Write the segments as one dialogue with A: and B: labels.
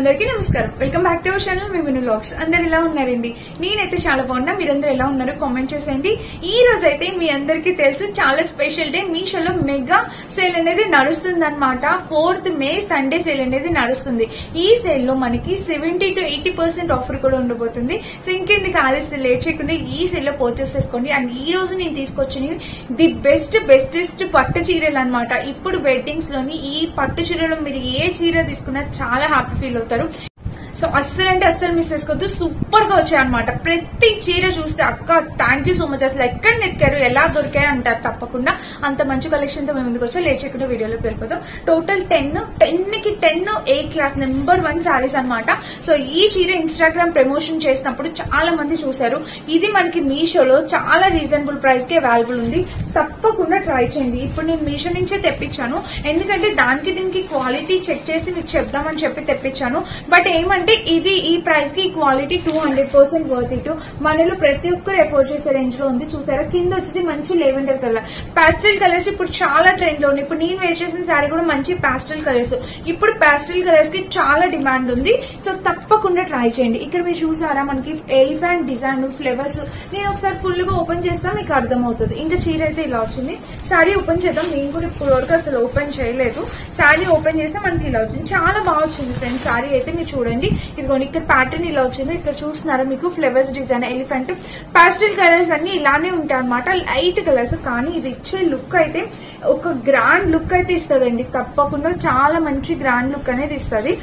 A: అందరికీ నమస్కారం. Welcome back to our channel Mimin vlogs. అందరు ఎలా ఉన్నారండి? నేనైతే చాలా బాగున్నా. మీరందరూ ఎలా ఉన్నారో కామెంట్ చేసేయండి. ఈ రోజు అయితే మీ అందరికీ తెలుసు చాలా స్పెషల్ డే. మీషోలో మెగా సేల్ అనేది నడుస్తుంది అనమాట. 4th May సండే సేల్ అనేది నడుస్తుంది. ఈ సేల్ లో మనకి 70 to 80% ఆఫర్ కూడా ఉండబోతుంది. సో ఇంకెందుకు ఆలస్యం లేట్ చేయకుండా ఈ సేల్ లో పర్చేస్ చేసుకోండి. అండ్ ఈ రోజు నేను తీసుకొచ్చిన ది బెస్టెస్ట్ పట్టు చీరలు అనమాట. ఇప్పుడు వెడ్డింగ్స్ లోని ఈ పట్టు చీరలో మీరు ఏ చీర తీసుకున్నా చాలా హ్యాపీ ఫీల్ అవుతారు. సో అస్సలు మిస్ చేసుకోవద్దు. సూపర్ గా వచ్చాయి అనమాట. ప్రతి చీర చూస్తే అక్క థ్యాంక్ యూ సో మచ్, అసలు ఎక్కడ నెక్కారు, ఎలా దొరికాయి అంటారు. తప్పకుండా అంత మంచి కలెక్షన్ తో మేము ఎందుకు వచ్చా లేట్ చేయకుండా వీడియోలోకి వెళ్ళిపోతాం. టోటల్ 10 కి 10 ఏ క్లాస్ నెంబర్ 1 శారీస్ అనమాట. సో ఈ చీర ఇన్స్టాగ్రామ్ ప్రమోషన్ చేసినప్పుడు చాలా మంది చూసారు. ఇది మనకి మీషోలో చాలా రీజనబుల్ ప్రైస్ కి అవైలబుల్ ఉంది. తప్పకుండా ట్రై చేయండి. ఇప్పుడు నేను మీషో నుంచే తెప్పించాను, ఎందుకంటే దానికి దీనికి క్వాలిటీ చెక్ చేసి మీకు చెప్దామని చెప్పి తెప్పించాను. బట్ ఏమంటే ఇది ఈ ప్రైస్ కి క్వాలిటీ 200% వర్త్ ఇట్. మనలో ప్రతి ఒక్కరు ఎఫోర్డ్ చేసే రేంజ్ లో ఉంది. చూసారా, కింద వచ్చేసి మంచి లెవెండర్ కలర్. పాస్టల్ కలర్స్ ఇప్పుడు చాలా ట్రెండ్ లో ఉన్నాయి. ఇప్పుడు నేను వేర్ చేసిన శారీ కూడా మంచి పాస్టల్ కలర్స్. ఇప్పుడు పాస్టల్ కలర్స్ కి చాలా డిమాండ్ ఉంది. సో తప్పకుండా ట్రై చేయండి. ఇక్కడ మీరు చూసారా, మనకి ఎలిఫెంట్ డిజైన్ ఫ్లేవర్స్. నేను ఒకసారి ఫుల్ గా ఓపెన్ చేస్తా, మీకు అర్థమవుతుంది. ఇంకా చీర అయితే ఇలా వచ్చింది. శారీ ఓపెన్ చేద్దాం. నేను కూడా ఇప్పుడు వరకు అసలు ఓపెన్ చేయలేదు. శారీ ఓపెన్ చేస్తే మనకి ఇలా వచ్చింది. చాలా బాగా వచ్చింది ఫ్రెండ్స్. శారీ అయితే మీరు చూడండి, ఇదిగోండి ఇక్కడ ప్యాటర్న్ ఇలా వచ్చింది. ఇక్కడ చూస్తున్నారా, మీకు flowers design, elephant, pastel colours అన్ని ఇలానే ఉంటాయి అనమాట. లైట్ కలర్స్, కానీ ఇది ఇచ్చే లుక్ అయితే ఒక గ్రాండ్ లుక్ అయితే ఇస్తుందండి. తప్పకుండా చాలా మంచి గ్రాండ్ లుక్ అనేది ఇస్తుంది.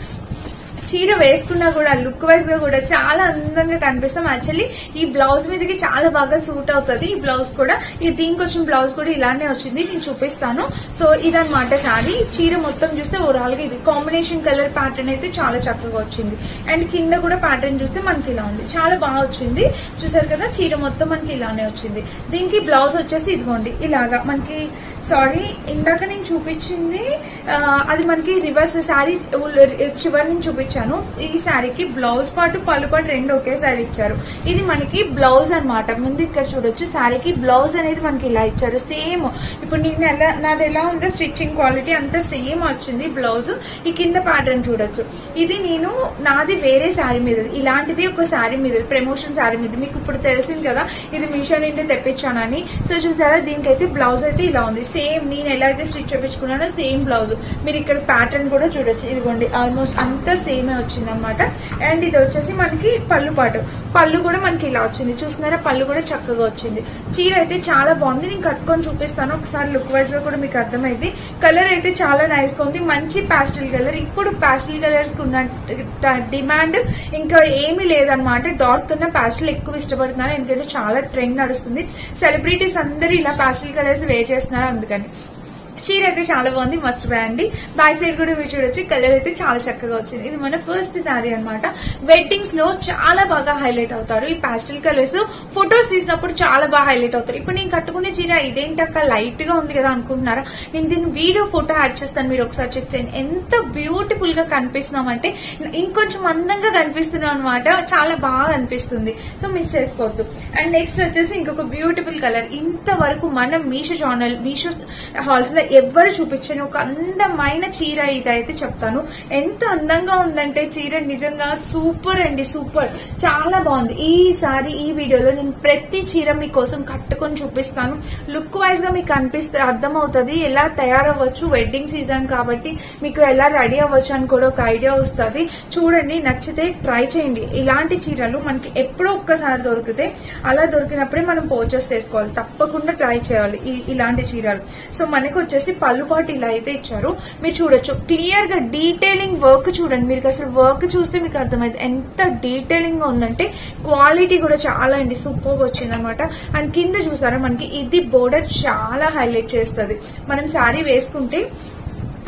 A: చీర వేసుకున్నా కూడా లుక్ వైజ్ గా కూడా చాలా అందంగా కనిపిస్తాం. యాక్చువల్లీ ఈ బ్లౌజ్ మీదకి చాలా బాగా సూట్ అవుతుంది. ఈ బ్లౌజ్ కూడా, ఈ దీనికి వచ్చిన బ్లౌజ్ కూడా ఇలానే వచ్చింది. నేను చూపిస్తాను. సో ఇదన్నమాట శారీ. చీర మొత్తం చూస్తే ఓవరాల్ గా ఇది కాంబినేషన్ కలర్ ప్యాటర్న్ అయితే చాలా చక్కగా వచ్చింది. అండ్ కింద కూడా ప్యాటర్న్ చూస్తే మనకి ఇలా ఉంది. చాలా బాగా వచ్చింది. చూసారు కదా, చీర మొత్తం మనకి ఇలానే వచ్చింది. దీనికి బ్లౌజ్ వచ్చేసి ఇదిగోండి ఇలాగా మనకి. సారీ, ఇందాక నేను చూపించింది అది మనకి రివర్స్ శారీ చివరి నుంచి చూపించాను. ఈ శారీకి బ్లౌజ్ పాటు పళ్ళు పాటు రెండు ఒకేసారి ఇచ్చారు. ఇది మనకి బ్లౌజ్ అనమాట. ముందు ఇక్కడ చూడొచ్చు, శారీకి బ్లౌజ్ అనేది మనకి ఇలా ఇచ్చారు. సేమ్ ఇప్పుడు నేను నాది ఎలా ఉందో స్టిచ్చింగ్ క్వాలిటీ అంతా సేమ్ వచ్చింది బ్లౌజ్. ఈ కింద ప్యాటర్న్ చూడొచ్చు. ఇది నేను నాది వేరే శారీ మీద, ఇలాంటిది ఒక శారీ మీద, ప్రమోషన్ శారీ మీద. మీకు ఇప్పుడు తెలిసింది కదా ఇది మీషో నుండి తెప్పించానని. సో చూసారా, దీనికైతే బ్లౌజ్ అయితే ఇలా ఉంది. సేమ్ నేను ఎలా అయితే స్టిచ్ చేయించుకున్నానో సేమ్ బ్లౌజ్. మీరు ఇక్కడ ప్యాటర్న్ కూడా చూడొచ్చు. ఇదిగోండి ఆల్మోస్ట్ అంతా సేమే వచ్చింది అనమాట. అండ్ ఇది వచ్చేసి మనకి పళ్ళు పాటు, పళ్ళు కూడా మనకి ఇలా వచ్చింది. చూస్తున్నారా, పళ్ళు కూడా చక్కగా వచ్చింది. చీర అయితే చాలా బాగుంది. నేను కట్టుకొని చూపిస్తాను ఒకసారి. లుక్ వైజ్ గా కూడా మీకు అర్థమైంది. కలర్ అయితే చాలా నైస్ గా ఉంది. మంచి పాస్టల్ కలర్. ఇప్పుడు పాస్టల్ కలర్స్ కు ఉన్న డిమాండ్ ఇంకా ఏమీ లేదనమాట. డార్క్ కన్నా పాస్టల్ ఎక్కువ ఇష్టపడుతున్నారు, ఎందుకంటే చాలా ట్రెండ్ నడుస్తుంది. సెలబ్రిటీస్ అందరూ ఇలా పాస్టల్ కలర్స్ వేర్ చేస్తున్నారు. అందుకని చీర అయితే చాలా బాగుంది. మస్ట్ బై అండి. బ్యాక్ సైడ్ కూడా మీరు చూడొచ్చు. కలర్ అయితే చాలా చక్కగా వచ్చింది. ఇది మన ఫస్ట్ శారీ అనమాట. వెడ్డింగ్స్ లో చాలా బాగా హైలైట్ అవుతారు ఈ పాస్టల్ కలర్స్. ఫొటోస్ తీసినప్పుడు చాలా బాగా హైలైట్ అవుతారు. ఇప్పుడు నేను కట్టుకునే చీర ఇదేంటక్క లైట్ గా ఉంది కదా అనుకుంటున్నారా? నేను దీని వీడియో ఫోటో యాడ్ చేస్తాను, మీరు ఒకసారి చెక్ చేయండి. ఎంత బ్యూటిఫుల్ గా కనిపిస్తున్నామంటే ఇంకొంచెం అందంగా కనిపిస్తున్నాం అనమాట. చాలా బాగా అనిపిస్తుంది. సో మిస్ చేసుకోవద్దు. అండ్ నెక్స్ట్ వచ్చేసి ఇంకొక బ్యూటిఫుల్ కలర్. ఇంతవరకు మనం మీషో హాల్స్ లో ఎవ్వరు చూపించని ఒక అందమైన చీర ఇదైతే చెప్తాను. ఎంత అందంగా ఉందంటే చీర నిజంగా సూపర్ అండి, సూపర్. చాలా బాగుంది. ఈసారి ఈ వీడియోలో నేను ప్రతి చీర మీకోసం కట్టుకొని చూపిస్తాను. లుక్ వైజ్ గా మీకు అర్థమవుతుంది ఎలా తయారవ్వచ్చు. వెడ్డింగ్ సీజన్ కాబట్టి మీకు ఎలా రెడీ అవ్వచ్చు అని కూడా ఒక ఐడియా వస్తుంది. చూడండి, నచ్చితే ట్రై చేయండి. ఇలాంటి చీరలు మనకి ఎప్పుడో ఒక్కసారి దొరికితే, అలా దొరికినప్పుడే మనం పర్చేస్ చేసుకోవాలి. తప్పకుండా ట్రై చేయాలి ఇలాంటి చీరలు. సో మనకు వచ్చేసి పళ్ళు పాటు ఇలా అయితే ఇచ్చారు. మీరు చూడొచ్చు క్లియర్ గా డీటెయిలింగ్ వర్క్. చూడండి, మీరు అసలు వర్క్ చూస్తే మీకు అర్థమైంది ఎంత డీటెయిలింగ్ గా ఉందంటే. క్వాలిటీ కూడా చాలా అండి సూపర్ వచ్చింది అనమాట. అండ్ కింద చూసారా, మనకి ఇది బోర్డర్ చాలా హైలైట్ చేస్తుంది. మనం శారీ వేసుకుంటే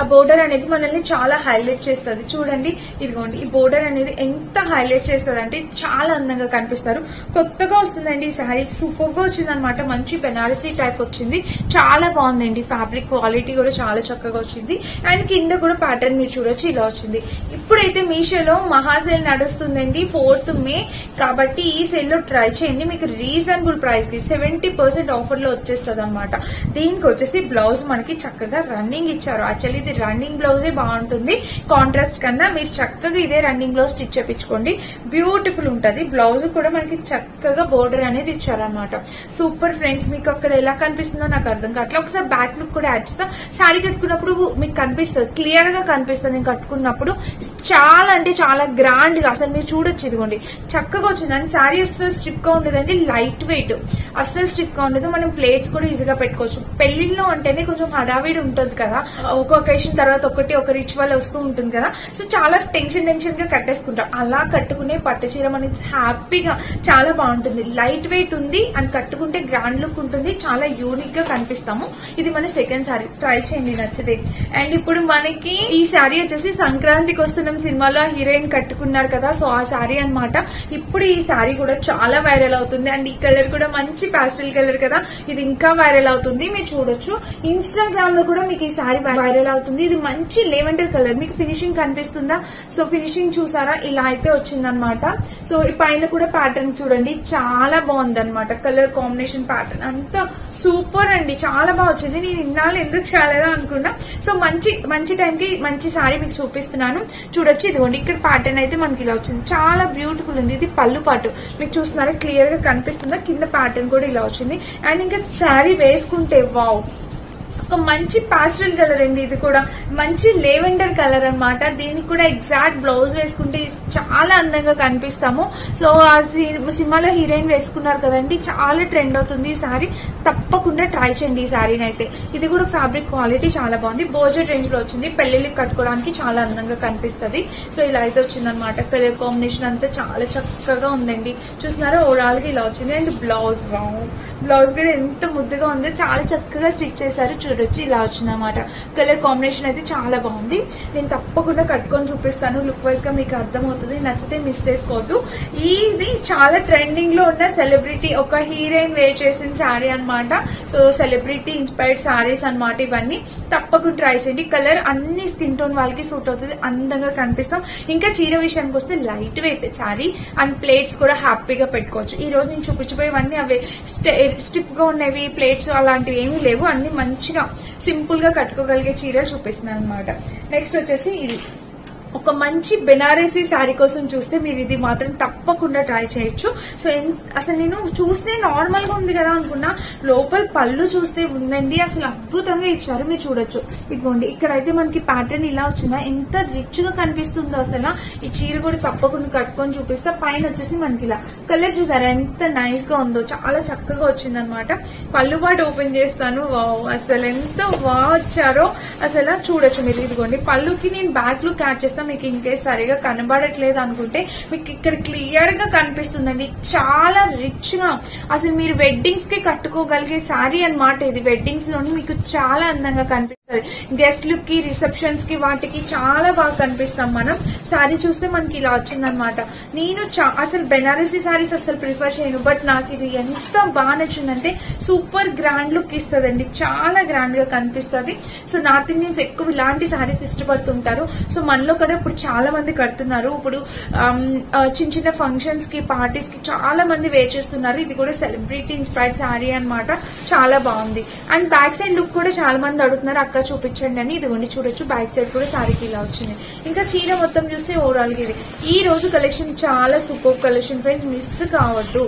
A: ఆ బోర్డర్ అనేది మనల్ని చాలా హైలైట్ చేస్తుంది. చూడండి, ఇదిగోండి ఈ బోర్డర్ అనేది ఎంత హైలైట్ చేస్తుంది అంటే చాలా అందంగా కనిపిస్తారు. కొత్తగా వస్తుందండి ఈ శారీ. సూపర్ గా వచ్చింది అనమాట. మంచి బెనారసీ టైప్ వచ్చింది. చాలా బాగుందండి. ఫ్యాబ్రిక్ క్వాలిటీ కూడా చాలా చక్కగా వచ్చింది. అండ్ కింద కూడా ప్యాటర్న్ మీరు చూడొచ్చు ఇలా వచ్చింది. ఇప్పుడైతే మీషోలో మహాసేల్ నడుస్తుందండి 4th May కాబట్టి ఈ సేల్ లో ట్రై చేయండి. మీకు రీజనబుల్ ప్రైస్ కి 70% ఆఫర్ లో వచ్చేస్తుంది అనమాట. దీనికి వచ్చేసి బ్లౌజ్ మనకి చక్కగా రన్నింగ్ ఇచ్చారు. యాక్చువల్లీ ఇది రన్నింగ్ బ్లౌజే బాగుంటుంది కాంట్రాస్ట్ కన్నా. మీరు చక్కగా ఇదే రన్నింగ్ బ్లౌజ్ స్టిచ్ చేయించుకోండి, బ్యూటిఫుల్ ఉంటది. బ్లౌజ్ కూడా మనకి చక్కగా బోర్డర్ అనేది ఇచ్చారనమాట. సూపర్ ఫ్రెండ్స్, మీకు అక్కడ ఎలా కనిపిస్తుందో నాకు అర్థం కావట్లేదు. ఒకసారి బ్యాక్ లుక్ కూడా యాడ్ చేస్తాం. శారీ కట్టుకున్నప్పుడు మీకు కనిపిస్తుంది, క్లియర్ గా కనిపిస్తుంది. నేను కట్టుకున్నప్పుడు చాలా అంటే చాలా గ్రాండ్ గా అసలు మీరు చూడొచ్చు. ఇదిగోండి చక్కగా వచ్చిందని. శారీ అస్సలు స్టిఫ్ గా ఉండదండి, లైట్ వెయిట్, అస్సలు స్టిఫ్ గా ఉండదు. మనం ప్లేట్స్ కూడా ఈజీగా పెట్టుకోవచ్చు. పెళ్లిలో అంటేనే కొంచెం హడావిడి ఉంటుంది కదా, ఒక ఒకేషన్ తర్వాత ఒక రిచువల్ వస్తూ ఉంటుంది కదా, సో చాలా టెన్షన్ గా కట్టేసుకుంటాం. అలా కట్టుకునే పట్టు చీర మనకి హ్యాపీగా చాలా బాగుంటుంది. లైట్ వెయిట్ ఉంది అండ్ కట్టుకుంటే గ్రాండ్ లుక్ ఉంటుంది, చాలా యూనిక్ గా కనిపిస్తాము. ఇది మన సెకండ్ శారీ, ట్రై చేయండి నచ్చితే. అండ్ ఇప్పుడు మనకి ఈ శారీ వచ్చేసి సంక్రాంతికి వస్తున్నాం సినిమాలో హీరోయిన్ కట్టుకున్నారు కదా, సో ఆ శారీ అన్నమాట. ఇప్పుడు ఈ శారీ కూడా చాలా వైరల్ అవుతుంది అండ్ ఈ కలర్ కూడా మంచి పాస్టల్ కలర్ కదా, ఇది ఇంకా వైరల్ అవుతుంది. మీరు చూడొచ్చు ఇన్స్టాగ్రామ్ లో కూడా మీకు ఈ శారీ వైరల్ అవుతుంది. ఇది మంచి లెవెండర్ కలర్, మీకు ఫినిషింగ్ కనిపిస్తుందా? సో ఫినిషింగ్ చూసారా, ఇలా అయితే వచ్చిందనమాట. సో ఈ పైన కూడా ప్యాటర్న్ చూడండి, చాలా బాగుంది అనమాట. కలర్ కాంబినేషన్ ప్యాటర్న్ అంతా సూపర్ అండి, చాలా బాగా వచ్చింది. నేను ఇన్నాళ్ళు ఎందుకు చాలేదా అనుకున్నా. సో మంచి టైంకి మంచి శారీ మీకు చూపిస్తున్నాను, చూడొచ్చు. ఇదిగోండి ఇక్కడ ప్యాటర్న్ అయితే మనకి ఇలా వచ్చింది, చాలా బ్యూటిఫుల్ ఉంది. ఇది పళ్ళు పాటు మీకు చూస్తున్నారా, క్లియర్ గా కనిపిస్తుందా? కింద ప్యాటర్న్ కూడా ఇలా వచ్చింది. అండ్ ఇంకా శారీ వేసుకుంటే వావ్, ఒక మంచి పాస్టల్ కలర్ అండి. ఇది కూడా మంచి లెవెండర్ కలర్ అన్నమాట. దీనికి కూడా ఎగ్జాక్ట్ బ్లౌజ్ వేసుకుంటే చాలా అందంగా కనిపిస్తాము. సో ఆ సినిమాలో హీరోయిన్ వేసుకున్నారు కదండి, చాలా ట్రెండ్ అవుతుంది ఈ శారీ. తప్పకుండా ట్రై చేయండి ఈ శారీని అయితే. ఇది కూడా ఫ్యాబ్రిక్ క్వాలిటీ చాలా బాగుంది, బడ్జెట్ రేంజ్ లో వచ్చింది. పెళ్లిళ్ళకి కట్టుకోవడానికి చాలా అందంగా కనిపిస్తుంది. సో ఇలా అయితే వచ్చిందనమాట. కలర్ కాంబినేషన్ అంతా చాలా చక్కగా ఉందండి. చూస్తున్నారా, ఓవరాల్ గా ఇలా వచ్చింది. అండ్ బ్లౌజ్ బ్లౌజ్ కూడా ఎంత ముద్దుగా ఉందో, చాలా చక్కగా స్టిచ్ చేశారు. చూడొచ్చు ఇలా వచ్చిందన్నమాట. కలర్ కాంబినేషన్ అయితే చాలా బాగుంది. నేను తప్పకుండా కట్టుకొని చూపిస్తాను, లుక్ వైజ్ గా మీకు అర్థమవుతుంది. నచ్చితే మిస్ చేసుకోవద్దు. ఇది చాలా ట్రెండింగ్ లో ఉన్న సెలబ్రిటీ, ఒక హీరోయిన్ వేర్ చేసిన శారీ అనమాట. సో సెలబ్రిటీ ఇన్స్పైర్డ్ శారీస్ అనమాట ఇవన్నీ. తప్పకుండా ట్రై చేయండి. కలర్ అన్ని స్కిన్ టోన్ వాళ్ళకి సూట్ అవుతుంది, అందంగా కనిపిస్తాం. ఇంకా చీర విషయానికి వస్తే light weight sari and plates కూడా హ్యాపీగా పెట్టుకోవచ్చు. ఈ రోజు నేను చూపించబోయేవన్నీ అవే స్టిఫ్ గా ఉన్నవి, ప్లేట్స్ అలాంటివి ఏమీ లేవు. అన్ని మంచిగా సింపుల్ గా కట్టుకోగలిగే చీరలు చూపిస్తున్నాను అనమాట. నెక్స్ట్ వచ్చేసి ఇది ఒక మంచి బెనారసీ శారీ కోసం చూస్తే మీరు ఇది మాత్రం తప్పకుండా ట్రై చేయొచ్చు. సో అసలు నేను చూస్తే నార్మల్ గా ఉంది కదా అనుకున్నా, లోపల పళ్ళు చూస్తే ఉందండి, అసలు అద్భుతంగా ఇచ్చారు. మీరు చూడొచ్చు, ఇదిగోండి ఇక్కడైతే మనకి ప్యాటర్న్ ఇలా వచ్చిందా, ఎంత రిచ్ గా కనిపిస్తుందో అసలు. ఈ చీర కూడా తప్పకుండా కట్టుకొని చూపిస్తా. పైన వచ్చేసి మనకి ఇలా కలర్ చూసారా, ఎంత నైస్ గా ఉందో, చాలా చక్కగా వచ్చిందనమాట. పళ్ళు పాటు ఓపెన్ చేస్తాను, వావ్ అసలు ఎంత బాగా వచ్చారో అసలు. చూడొచ్చు మీరు, ఇదిగోండి పళ్ళుకి నేను బ్యాక్ లుక్ యాడ్ చేస్తాను. మీకు ఇంకేస్ సరిగా కనబడట్లేదు అనుకుంటే మీకు ఇక్కడ క్లియర్ గా కనిపిస్తుందండి, చాలా రిచ్ గా. అసలు మీరు వెడ్డింగ్స్ కి కట్టుకోగలిగే శారీ అన్నమాట ఇది. వెడ్డింగ్స్ లోని మీకు చాలా అందంగా కనిపిస్తుంది. గెస్ట్ లుక్ కి, రిసెప్షన్స్ కి, వాటికి చాలా బాగా కనిపిస్తాం మనం. శారీ చూస్తే మనకి ఇలా వచ్చిందనమాట. నేను అసలు బెనారసీ శారీస్ అసలు ప్రిఫర్ చేయను, బట్ నాకు ఇది ఎంత బాగా నచ్చిందంటే సూపర్ గ్రాండ్ లుక్ ఇస్తుందండి, చాలా గ్రాండ్ గా కనిపిస్తుంది. సో నార్త్ ఇండియన్స్ ఎక్కువ ఇలాంటి శారీస్ ఇష్టపడుతుంటారు. సో మనలో కూడా ఇప్పుడు చాలా మంది కడుతున్నారు. ఇప్పుడు చిన్న చిన్న ఫంక్షన్స్ కి, పార్టీస్ కి చాలా మంది వేర్ చేస్తున్నారు. ఇది కూడా సెలబ్రిటీ ఇన్స్పైర్డ్ శారీ అన్నమాట, చాలా బాగుంది. అండ్ బ్యాక్ సైడ్ లుక్ కూడా చాలా మంది అడుగుతున్నారు, అక్క చూపించండి అని. ఇదిగోండి చూడొచ్చు, బ్యాక్ సైడ్ కూడా శారీకి ఇలా వచ్చింది. ఇంకా చీర మొత్తం చూస్తే ఓవరాల్ గా ఇది ఈ రోజు కలెక్షన్ చాలా సూపర్ కలెక్షన్ ఫ్రెండ్స్, మిస్ కావద్దు.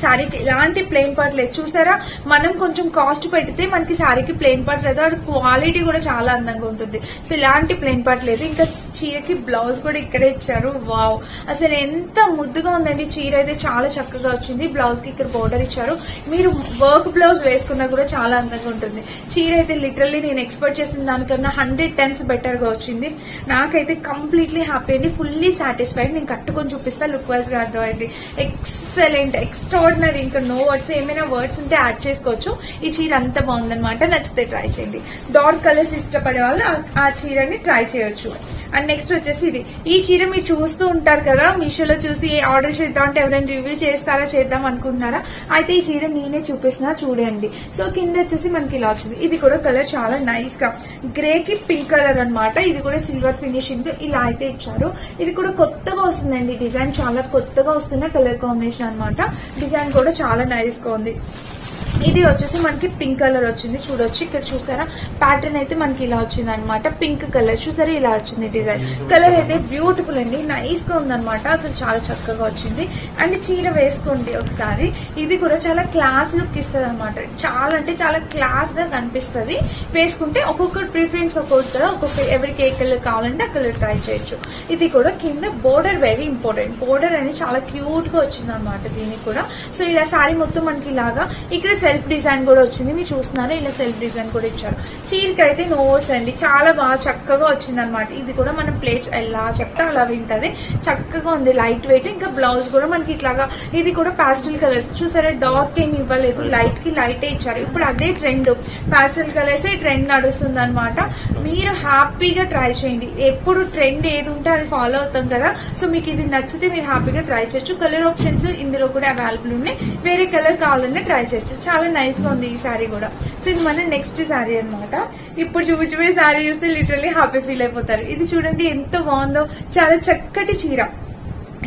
A: శారీకి ఎలాంటి ప్లెయిన్ పార్ట్ లేదు. చూసారా, మనం కొంచెం కాస్ట్ పెడితే మనకి శారీకి ప్లెయిన్ పార్ట్ లేదు, అది క్వాలిటీ కూడా చాలా అందంగా ఉంటుంది. సో ఇలాంటి ప్లెయిన్ పార్ట్ లేదు. ఇంకా చీరకి బ్లౌజ్ కూడా ఇక్కడే ఇచ్చారు, వావ్ అసలు ఎంత ముద్దుగా ఉందండి. చీర అయితే చాలా చక్కగా వచ్చింది. బ్లౌజ్ కి ఇక్కడ బోర్డర్ ఇచ్చారు. మీరు వర్క్ బ్లౌజ్ వేసుకున్నా కూడా చాలా అందంగా ఉంటుంది. చీర అయితే లిటరల్లీ నేను ఎక్స్పెక్ట్ చేసిన దానికన్నా 100 times బెటర్ గా వచ్చింది. నాకైతే కంప్లీట్లీ హ్యాపీ అండి, ఫుల్లీ సాటిస్ఫైడ్. నేను కట్టుకొని చూపిస్తా, లుక్ వైజ్ గా అర్థమైంది. ఎక్సలెంట్, ఎక్స్ట్రాడినరీ, ఇంకా నో వర్డ్స్. ఏమైనా వర్డ్స్ ఉంటే యాడ్ చేసుకోవచ్చు. ఈ చీర అంత బాగుందనమాట, నచ్చితే ట్రై చేయండి. డార్క్ కలర్స్ ఇష్టపడే వాళ్ళు ఆ చీరని ట్రై చేయొచ్చు. అండ్ నెక్స్ట్ వచ్చేసి ఇది. ఈ చీర మీరు చూస్తూ ఉంటారు కదా, మీషోలో చూసి ఆర్డర్ చేద్దాం అంటే ఎవరైనా రివ్యూ చేద్దాం అనుకుంటున్నారా? అయితే ఈ చీర నేనే చూపిస్తున్నా, చూడండి. సో కింద వచ్చేసి మనకి ఇలా వచ్చింది. ఇది కూడా కలర్ చాలా నైస్ గా గ్రే కి పింక్ కలర్ అనమాట. ఇది కూడా సిల్వర్ ఫినిషింగ్ ఇలా అయితే ఇచ్చారు. ఇది కూడా కొత్తగా వస్తుందండి, డిజైన్ చాలా కొత్తగా వస్తున్న కలర్ కాంబినేషన్ అనమాట. డిజైన్ కూడా చాలా నైస్ గా ఉంది. ఇది వచ్చేసి మనకి పింక్ కలర్ వచ్చింది, చూడొచ్చు ఇక్కడ చూసారా ప్యాటర్న్ అయితే మనకి ఇలా వచ్చింది అనమాట. పింక్ కలర్ చూసారా ఇలా వచ్చింది డిజైన్. కలర్ అయితే బ్యూటిఫుల్ అండి, నైస్ గా ఉందన్నమాట, అసలు చాలా చక్కగా వచ్చింది. అండ్ చీర వేసుకోండి ఒకసారి, ఇది కూడా చాలా క్లాస్ లుక్ ఇస్తుంది అనమాట. చాలా అంటే చాలా క్లాస్ గా కనిపిస్తుంది వేసుకుంటే. ఒక్కొక్కటి ప్రిఫరెన్స్ ఒక్కొక్కటి, ఒక్కొక్క ఎవరికి ఏ కలర్ కావాలంటే ఆ కలర్ ట్రై చేయొచ్చు. ఇది కూడా కింద బోర్డర్ వెరీ ఇంపార్టెంట్, బోర్డర్ అనేది చాలా క్యూట్ గా వచ్చింది అనమాట దీనికి కూడా. సో ఇలా సారీ మొత్తం మనకి ఇలాగా ఇక్కడ సెల్ఫ్ డిజైన్ కూడా వచ్చింది, మీరు చూస్తున్నారు ఇలా సెల్ఫ్ డిజైన్ కూడా ఇచ్చారు. చీరకి అయితే నోట్స్ అండి, చాలా బాగా చక్కగా వచ్చింది అనమాట. ఇది కూడా మన ప్లేట్స్ ఎలా చెప్తే అలా వింటది, చక్కగా ఉంది, లైట్ వెయిట్. ఇంకా బ్లౌజ్ కూడా మనకి ఇట్లాగా, ఇది కూడా పాస్టల్ కలర్స్ చూసారా, డార్క్ ఏమి ఇవ్వలేదు, లైట్ కి లైటే ఇచ్చారు. ఇప్పుడు అదే ట్రెండ్, పాస్టల్ కలర్స్ ట్రెండ్ నడుస్తుంది అనమాట. మీరు హ్యాపీగా ట్రై చేయండి, ఎప్పుడు ట్రెండ్ ఏది ఉంటే అది ఫాలో అవుతాం కదా. సో మీకు ఇది నచ్చితే మీరు హ్యాపీగా ట్రై చేయొచ్చు. కలర్ ఆప్షన్స్ ఇందులో కూడా అవైలబుల్ ఉన్నాయి, వేరే కలర్ కావాలన్నా ట్రై చేయొచ్చు. చాలా నైస్ గా ఉంది ఈ సారీ కూడా. సో ఇది మన నెక్స్ట్ సారీ అనమాట. ఇప్పుడు చూపించబోయే సారీ చూస్తే లిటరల్లీ హ్యాపీ ఫీల్ అయిపోతారు. ఇది చూడండి ఎంత బాగుందో, చాలా చక్కటి చీర.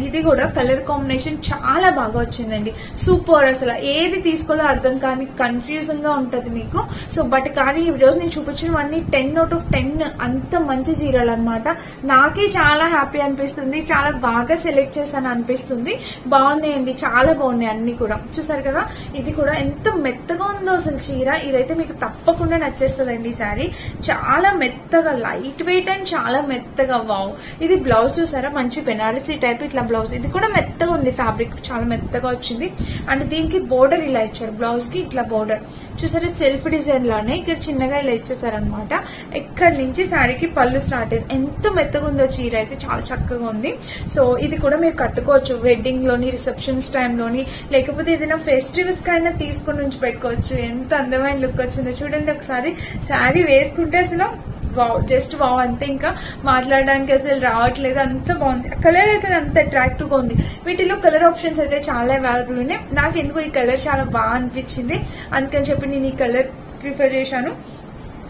A: ఇది కూడా కలర్ కాంబినేషన్ చాలా బాగా వచ్చిందండి, సూపర్. అసలు ఏది తీసుకోవాలో అర్థం కానీ కన్ఫ్యూజన్ గా ఉంటది మీకు. సో బట్ కానీ ఈ రోజు నేను చూపించినవన్నీ 10/10 అంత మంచి చీరలు అనమాట. నాకే చాలా హ్యాపీ అనిపిస్తుంది, చాలా బాగా సెలెక్ట్ చేస్తాను అనిపిస్తుంది. బాగున్నాయండి, చాలా బాగున్నాయి అన్ని కూడా. చూసారు కదా ఇది కూడా ఎంత మెత్తగా ఉందో అసలు చీర. ఇదైతే మీకు తప్పకుండా నచ్చేస్తుందండి ఈ సారీ. చాలా మెత్తగా లైట్ వెయిట్ అండ్ చాలా మెత్తగా. వావ్. ఇది బ్లౌజ్ చూసారా, మంచి బెనారసీ టైప్ ఇట్లా బ్లౌజ్. ఇది కూడా మెత్తగా ఉంది, ఫ్యాబ్రిక్ చాలా మెత్తగా వచ్చింది. అండ్ దీనికి బోర్డర్ ఇలా ఇచ్చారు, బ్లౌజ్ కి ఇట్లా బోర్డర్ చూసారా, సెల్ఫ్ డిజైన్ లానే ఇక్కడ చిన్నగా ఇలా ఇచ్చేసారనమాట. ఇక్కడ నుంచి శారీకి పళ్ళు స్టార్ట్ అయింది. ఎంత మెత్తగా ఉందో చీర అయితే, చాలా చక్కగా ఉంది. సో ఇది కూడా మీరు కట్టుకోవచ్చు వెడ్డింగ్ లోని, రిసెప్షన్స్ టైంలోని, లేకపోతే ఏదైనా ఫెస్టివల్స్ కైనా తీసుకుని నుంచి పెట్టుకోవచ్చు. ఎంత అందమైన లుక్ వచ్చిందో చూడండి ఒకసారి. శారీ వేసుకుంటే అసలు వావ్, జస్ట్ వావ్ అంతే, ఇంకా మాట్లాడడానికి అసలు రావట్లేదు, అంత బాగుంది. కలర్ అయితే అంత అట్రాక్టివ్ గా ఉంది. వీటిలో కలర్ ఆప్షన్స్ అయితే చాలా అవైలబుల్ ఉన్నాయి. నాకు ఎందుకు ఈ కలర్ చాలా బాగా అనిపించింది, అందుకని చెప్పి నేను ఈ కలర్ ప్రిఫర్ చేశాను.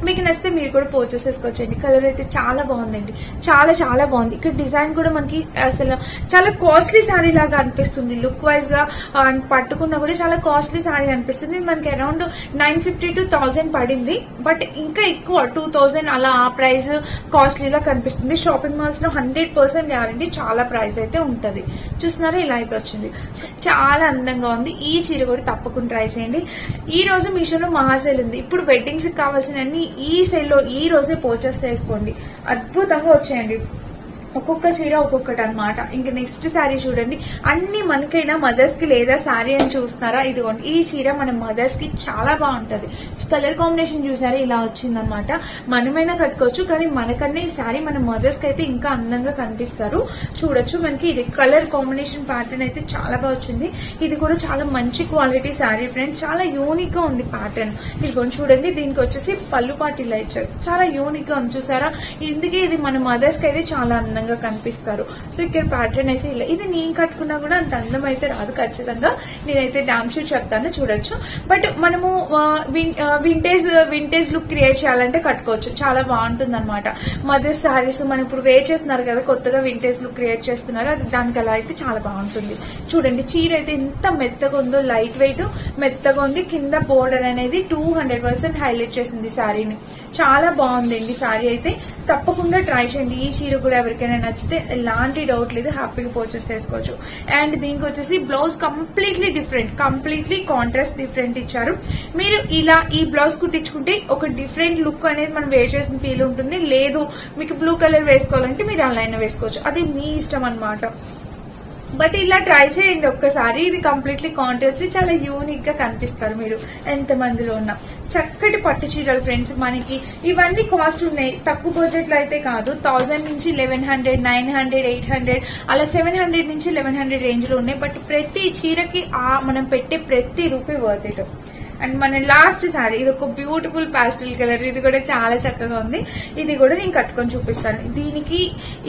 A: మీకు నచ్చితే మీరు కూడా పర్చేస్ చేసుకోవచ్చండి. కలర్ అయితే చాలా బాగుందండి, చాలా చాలా బాగుంది. ఇక్కడ డిజైన్ కూడా మనకి అసలు చాలా కాస్ట్లీ శారీ లాగా అనిపిస్తుంది, లుక్ వైజ్ గా పట్టుకున్నా కూడా చాలా కాస్ట్లీ శారీ అనిపిస్తుంది. మనకి అరౌండ్ 950 to 1000 పడింది, బట్ ఇంకా ఎక్కువ 2000 అలా ఆ ప్రైస్ కాస్ట్లీలా కనిపిస్తుంది. షాపింగ్ మాల్స్ లో 100% గ్యారంటీ చాలా ప్రైస్ అయితే ఉంటది. చూస్తున్నారా ఇలా అయితే వచ్చింది, చాలా అందంగా ఉంది. ఈ చీర కూడా తప్పకుండా ట్రై చేయండి. ఈ రోజు మీషోలో మహాసేల్ ఉంది. ఇప్పుడు వెడ్డింగ్స్ కి కావాల్సిన ఈ సేల్ లో ఈ రోజే పర్చేస్ చేసుకోండి, అద్భుతంగా వచ్చాయండి. ఒక్కొక్క చీర ఒక్కొక్కటి అనమాట. ఇంకా నెక్స్ట్ శారీ చూడండి, అన్ని మనకైనా మదర్స్ కి లేదా శారీ అని చూస్తున్నారా, ఇదిగోండి ఈ చీర మన మదర్స్ కి చాలా బాగుంటది. కలర్ కాంబినేషన్ చూసారా ఇలా వచ్చిందనమాట. మనమైనా కట్టుకోవచ్చు, కానీ మనకన్నా ఈ శారీ మన మదర్స్ కి అయితే ఇంకా అందంగా కనిపిస్తారు. చూడొచ్చు మనకి ఇది కలర్ కాంబినేషన్ ప్యాటర్న్ అయితే చాలా బాగా వచ్చింది. ఇది కూడా చాలా మంచి క్వాలిటీ శారీ ఫ్రెండ్స్, చాలా యూనిక్ గా ఉంది ప్యాటర్న్. ఇదిగోండి చూడండి, దీనికి వచ్చేసి పళ్ళు పాటు ఇలా ఇచ్చారు, చాలా యూనిక్ గా ఉంది చూసారా. ఇందుకే ఇది మన మదర్స్ కి అయితే చాలా అందంగా కనిపిస్తారు. సో ఇక్కడ ప్యాటర్న్ అయితే ఇలా, ఇది నేను కట్టుకున్నా కూడా అంత అందం అయితే రాదు ఖచ్చితంగా, నేనైతే డామ్ షూట్ చెప్తాను చూడొచ్చు. బట్ మనము వింటేజ్ లుక్ క్రియేట్ చేయాలంటే కట్టుకోవచ్చు, చాలా బాగుంటుంది అనమాట. మదర్స్ శారీస్ మనం ఇప్పుడు వేర్ చేస్తున్నారు కదా, కొత్తగా వింటేజ్ లుక్ క్రియేట్ చేస్తున్నారు, అది దానికి అలా అయితే చాలా బాగుంటుంది. చూడండి చీర అయితే ఎంత మెత్తగా ఉందో, లైట్ వెయిట్ మెత్తగా ఉంది. కింద బోర్డర్ అనేది 200% హైలైట్ చేసింది శారీని, చాలా బాగుందండి శారీ అయితే. తప్పకుండా ట్రై చేయండి. ఈ చీర కూడా ఎవరికైనా నచ్చితే ఎలాంటి డౌట్ లేదు, హ్యాపీగా పర్చేస్ చేసుకోవచ్చు. అండ్ దీనికి వచ్చేసి blouse completely different, completely contrast different ఇచ్చారు. మీరు ఇలా ఈ బ్లౌజ్ కుట్టించుకుంటే ఒక డిఫరెంట్ లుక్ అనేది మనం వేర్ చేసిన ఫీల్ ఉంటుంది. లేదు మీకు బ్లూ కలర్ వేసుకోవాలంటే మీరు అలా అయినా వేసుకోవచ్చు, అది మీ ఇష్టం అనమాట. బట్ ఇలా ట్రై చేయండి ఒక్కసారి, ఇది కంప్లీట్లీ కాంట్రాస్ట్, చాలా యూనిక్ గా కనిపిస్తారు మీరు ఎంత మందిలో ఉన్నా. చక్కటి పట్టు చీరలు ఫ్రెండ్స్, మనకి ఇవన్నీ కాస్ట్ ఉన్నాయి, తక్కువ బడ్జెట్ లో అయితే కాదు. 1000 నుంచి 1100, 900, 800 అలా 700 నుంచి 1100 రేంజ్ లో ఉన్నాయి. బట్ ప్రతి చీరకి మనం పెట్టే ప్రతి రూపీ వర్త్ ఇట్. అండ్ మన లాస్ట్ సారీ, ఇది ఒక బ్యూటిఫుల్ పాస్టల్ కలర్, ఇది కూడా చాలా చక్కగా ఉంది. ఇది కూడా నేను కట్టుకొని చూపిస్తాను. దీనికి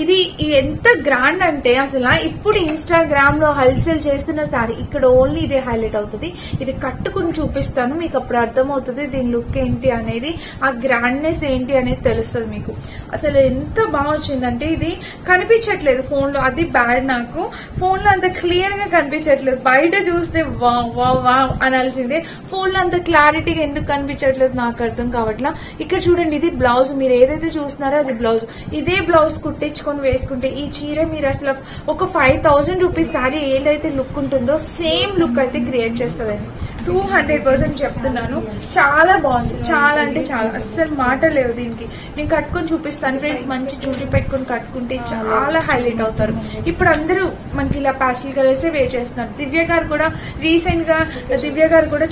A: ఇది ఎంత గ్రాండ్ అంటే అసలు ఇప్పుడు ఇన్స్టాగ్రామ్ లో హల్చల్ చేస్తున్న సారీ, ఇక్కడ ఓన్లీ ఇదే హైలైట్ అవుతుంది. ఇది కట్టుకుని చూపిస్తాను, మీకు అప్పుడు అర్థమవుతుంది దీని లుక్ ఏంటి అనేది, ఆ గ్రాండ్నెస్ ఏంటి అనేది తెలుస్తుంది మీకు. అసలు ఎంత బాగా వచ్చిందంటే ఇది కనిపించట్లేదు ఫోన్ లో, అది బ్యాడ్. నాకు ఫోన్ లో అంత క్లియర్ గా కనిపించట్లేదు, బయట చూస్తే వా వా వా అనాల్సిందే, ఫోన్ లో అంత క్లారిటీగా ఎందుకు కనిపించట్లేదు నాకు అర్థం కావట్లా. ఇక్కడ చూడండి, ఇది బ్లౌజ్. మీరు ఏదైతే చూస్తున్నారో అది బ్లౌజ్. ఇదే బ్లౌజ్ కుట్టించుకొని వేసుకుంటే ఈ చీర మీరు అసలు ఒక 5,000 రూపీస్ శారీ ఏదైతే లుక్ ఉంటుందో సేమ్ లుక్ అయితే క్రియేట్ చేస్తుందండి. 200% చెప్తున్నాను. చాలా బాగుంది, చాలా అంటే చాలా, అస్సలు మాట లేవు దీనికి. నేను కట్టుకొని చూపిస్తాను ఫ్రెండ్స్. మంచి చుట్టి పెట్టుకొని కట్టుకుంటే చాలా హైలైట్ అవుతారు. ఇప్పుడు అందరూ మనకి ఇలా ప్యాస్టల్ కలర్స్ వేర్ చేస్తున్నారు. దివ్య గారు కూడా రీసెంట్ గా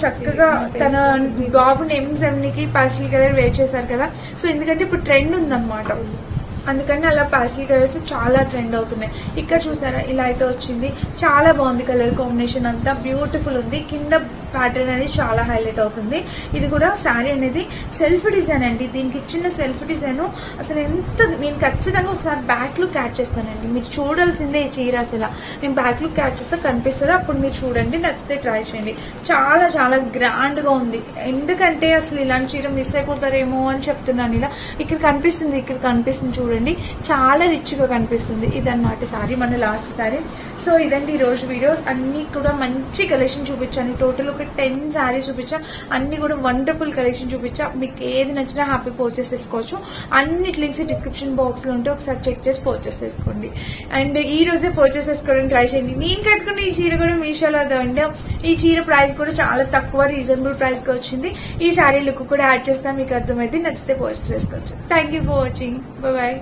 A: చక్కగా తన బాబు నేమింగ్ సెరమనీకి ప్యాస్టల్ కలర్ వేర్ చేశారు కదా. సో ఎందుకంటే ఇప్పుడు ట్రెండ్ ఉందన్నమాట, అందుకని అలా ప్యాస్టల్ కలర్స్ చాలా ట్రెండ్ అవుతున్నాయి. ఇక్కడ చూసారా, ఇలా అయితే వచ్చింది. చాలా బాగుంది కలర్ కాంబినేషన్, అంతా బ్యూటిఫుల్ ఉంది. కింద ప్యాటర్న్ అనేది చాలా హైలైట్ అవుతుంది. ఇది కూడా శారీ అనేది సెల్ఫ్ డిజైన్ అండి. దీనికి ఇచ్చిన సెల్ఫ్ డిజైన్ అసలు ఎంత, నేను ఖచ్చితంగా ఒకసారి బ్యాక్ లుక్ యాడ్ చేస్తానండి. మీరు చూడాల్సిందే ఈ చీర. అసలు నేను బ్యాక్ లుక్ యాడ్ చేస్తే కనిపిస్తుంది, అప్పుడు మీరు చూడండి, నచ్చితే ట్రై చేయండి. చాలా చాలా గ్రాండ్ గా ఉంది. ఎందుకంటే అసలు ఇలాంటి చీర మిస్ అయిపోతారేమో అని చెప్తున్నాను. ఇలా ఇక్కడ కనిపిస్తుంది చూడండి, చాలా రిచ్ గా కనిపిస్తుంది. ఇదన్నమాట సారీ, మన లాస్ట్ సారీ. సో ఇదండి ఈ రోజు వీడియో. అన్ని కూడా మంచి కలెక్షన్ చూపించాను. టోటల్ ఒక 10 శారీస్ చూపించా. అన్ని కూడా వండర్ఫుల్ కలెక్షన్ చూపించా. మీకు ఏది నచ్చినా హ్యాపీ పర్చేస్ చేసుకోవచ్చు. అన్నిటి లింక్స్ డిస్క్రిప్షన్ బాక్స్ లో ఉంటే ఒకసారి చెక్ చేసి పర్చేస్ చేసుకోండి. అండ్ ఈ రోజే పర్చేస్ చేసుకోవడానికి ట్రై చేయండి. నేను కట్టుకున్న ఈ చీర కూడా మీషోలో అండి. ఈ చీర ప్రైస్ కూడా చాలా తక్కువ, రీజనబుల్ ప్రైస్ గా వచ్చింది. ఈ శారీ లుక్ కూడా యాడ్ చేస్తా, మీకు అర్థమైతే నచ్చితే పర్చేస్ చేసుకోవచ్చు. Thank you for watching. Bye.